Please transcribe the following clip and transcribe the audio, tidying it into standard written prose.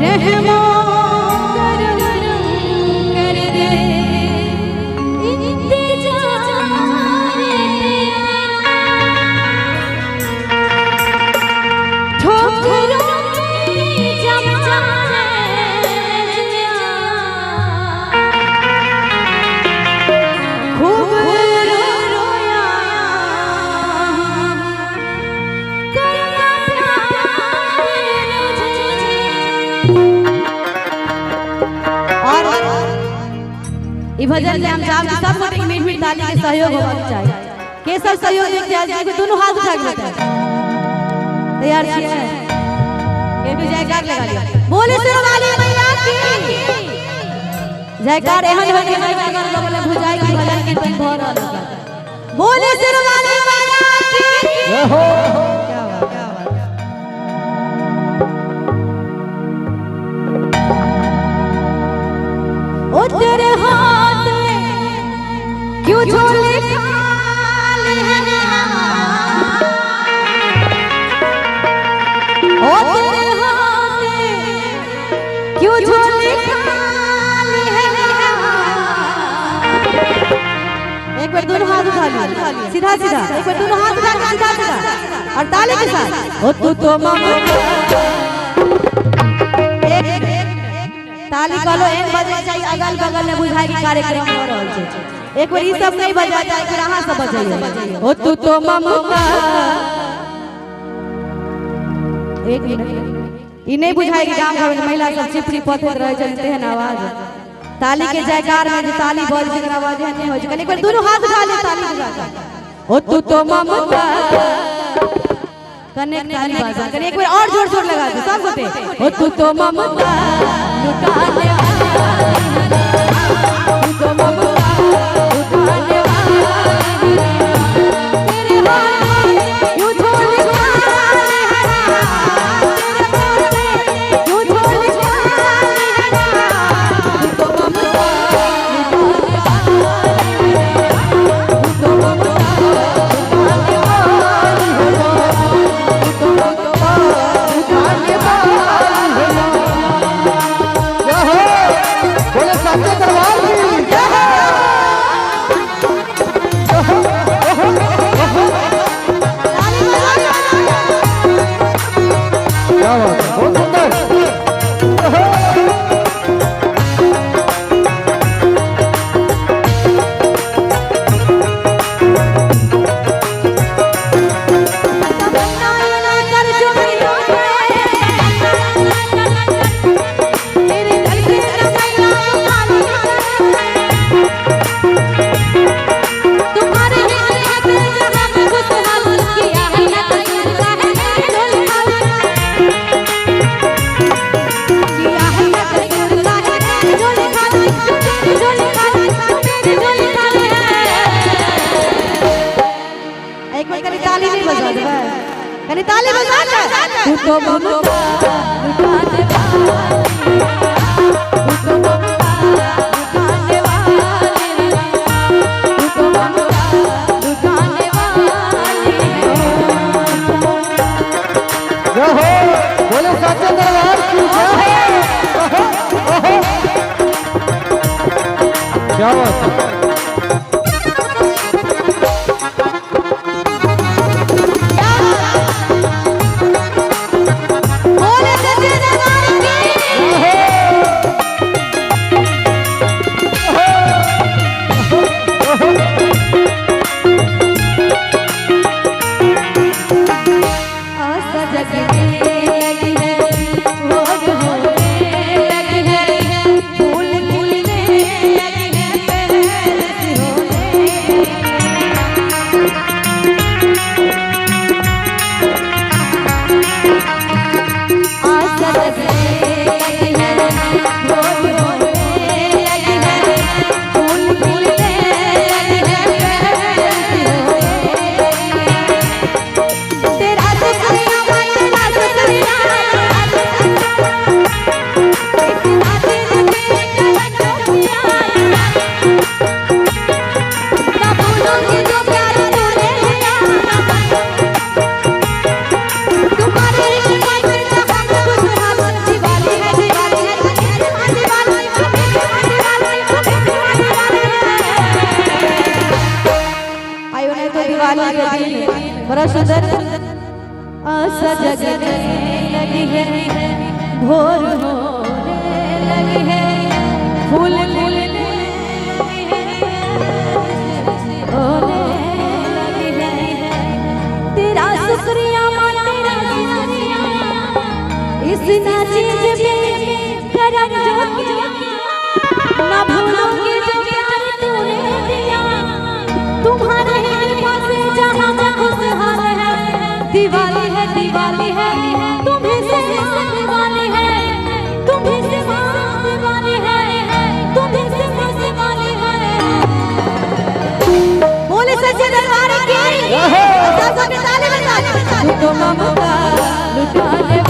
रहमो कर दे इंतजार ठोकरों भजन में हम चाहते सब लोग मीठ मीठ ताली के सहयोग होना चाहिए। के सब सहयोग देखते हैं कि दोनों हाथ उठा के लेते हैं। तैयार छिए? एक जयकार लगा लिया। बोले शेरवाली मैया की जयकार एहन हो के मैया कर लोग भुजाई की भजन की तन भर लगा। बोले शेरवाली मैया की जय हो। क्या बात क्या बात। ओ तेरे हाथ में क्यों झोले खाली है ओ तेरे हाथ में क्यों झोले खाली है। एक बार दोनों हाथ उठा लिया सीधा सीधा। एक बार दोनों हाथ उठा के सीधा सीधा और ताली के साथ। ओ तू तो ममता ताली कलो एक बजे चाहिए अगल बगल में बुझाई की कार्यक्रम हो रहा है। एक बार ये सब नहीं बजा जाए फिर अहाँ सब बजाइए। ओ तू तो ममता एक मिनट ये नहीं बुझाई कि गांव घर में महिला सब चिपरी पथत रहे चलते हैं आवाज ताली के जयकार में जो ताली बोल के आवाज है नहीं हो जाए। एक बार दोनों हाथ उठा ले ताली बजा के। ओ तू तो ममता कने ताली बजा कर एक बार और जोर जोर लगा दो सब गोटे। ओ तू तो ममता लुटाने वाली तू तो ममता लुटाने वाली तेरे हाथ यूं झोले खाली है तेरे हाथ यूं झोले खाली है तू तो ममता लुटाने वाली तू तो ममता लुटाने वाली बोले सच्चे दरबार की क्या बात है बहुत सुंदर। ताली बजा तू तो ममता लुटाने वाली तू तो ममता लुटाने वाली जय हो। बोले सच्चे दरबार की जय हो। क्या बात है। बोले सच्चे दरबार की दिवाली के दिन बड़ा सुंदर आशा जगने लगी है, भोर होने लगी है, फूल खिलने लगी है, होने लगी है। तेरा शुक्रिया माँ, तेरा शुक्रिया इस नाचीज पे करम जो ना भूलूंगी जो प्यार तूने दिया। तुम्हारे कृपा से जहाँ मैं खुशहाल है, दिवाली है दिवाली है, तुम्हें से दिवाली है, तुम्हें से दिवाली है, तुम्हें से दिवाली है। बोले सच्चे दरबार की, सब ताली बजा, लूटो ममता लुटा ले